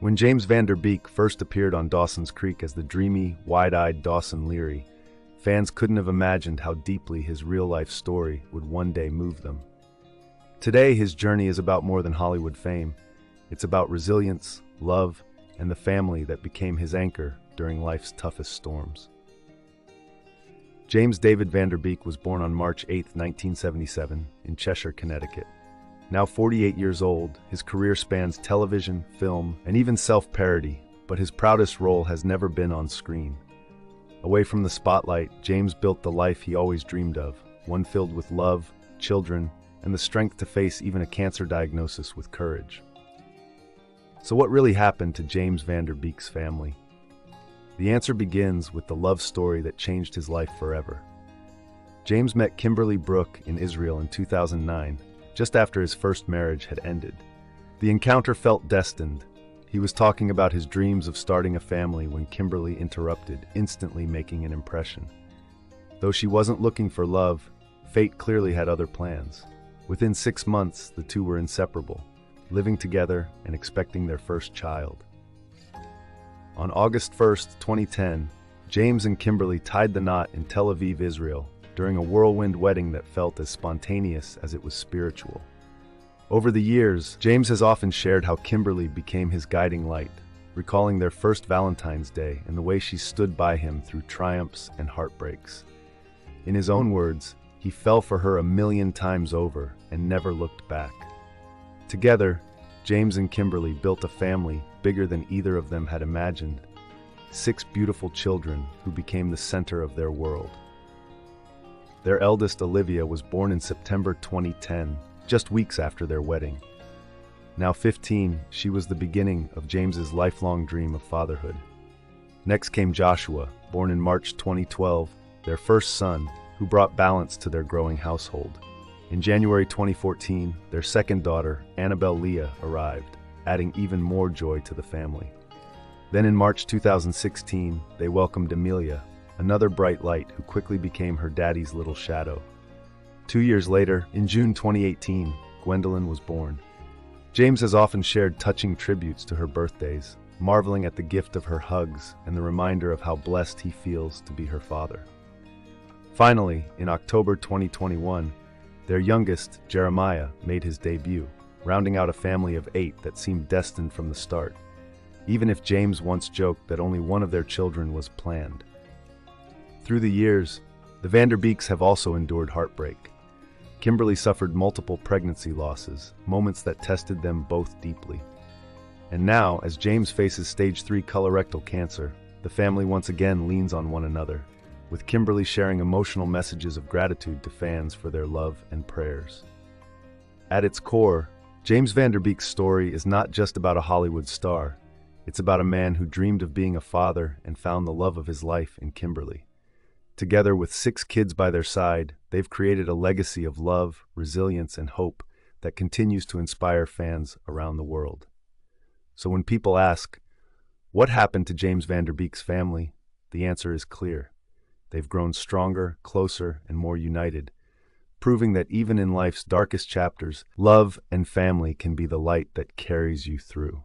When James Van Der Beek first appeared on Dawson's Creek as the dreamy, wide-eyed Dawson Leery, fans couldn't have imagined how deeply his real-life story would one day move them. Today, his journey is about more than Hollywood fame. It's about resilience, love, and the family that became his anchor during life's toughest storms. James David Van Der Beek was born on March 8, 1977, in Cheshire, Connecticut. Now 48 years old, his career spans television, film, and even self-parody, but his proudest role has never been on screen. Away from the spotlight, James built the life he always dreamed of, one filled with love, children, and the strength to face even a cancer diagnosis with courage. So what really happened to James Van Der Beek's family? The answer begins with the love story that changed his life forever. James met Kimberly Brooke in Israel in 2009, just after his first marriage had ended. The encounter felt destined. He was talking about his dreams of starting a family when Kimberly interrupted, instantly making an impression. Though she wasn't looking for love, fate clearly had other plans. Within 6 months, the two were inseparable, living together and expecting their first child. On August 1, 2010, James and Kimberly tied the knot in Tel Aviv, Israel, during a whirlwind wedding that felt as spontaneous as it was spiritual. Over the years, James has often shared how Kimberly became his guiding light, recalling their first Valentine's Day and the way she stood by him through triumphs and heartbreaks. In his own words, he fell for her 1,000,000 times over and never looked back. Together, James and Kimberly built a family bigger than either of them had imagined. 6 beautiful children who became the center of their world. Their eldest, Olivia, was born in September 2010, just weeks after their wedding. Now 15, she was the beginning of James's lifelong dream of fatherhood. Next came Joshua, born in March 2012, their first son, who brought balance to their growing household. In January 2014, their second daughter, Annabelle Leah, arrived, adding even more joy to the family. Then in March 2016, they welcomed Amelia, another bright light who quickly became her daddy's little shadow. 2 years later, in June 2018, Gwendolyn was born. James has often shared touching tributes to her birthdays, marveling at the gift of her hugs and the reminder of how blessed he feels to be her father. Finally, in October 2021, their youngest, Jeremiah, made his debut, rounding out a family of 8 that seemed destined from the start, even if James once joked that only one of their children was planned. Through the years, the Van Der Beeks have also endured heartbreak. Kimberly suffered multiple pregnancy losses, moments that tested them both deeply. And now, as James faces stage 3 colorectal cancer, the family once again leans on one another, with Kimberly sharing emotional messages of gratitude to fans for their love and prayers. At its core, James Van Der Beek's story is not just about a Hollywood star. It's about a man who dreamed of being a father and found the love of his life in Kimberly. Together with 6 kids by their side, they've created a legacy of love, resilience, and hope that continues to inspire fans around the world. So when people ask, what happened to James Van Der Beek's family? The answer is clear. They've grown stronger, closer, and more united, proving that even in life's darkest chapters, love and family can be the light that carries you through.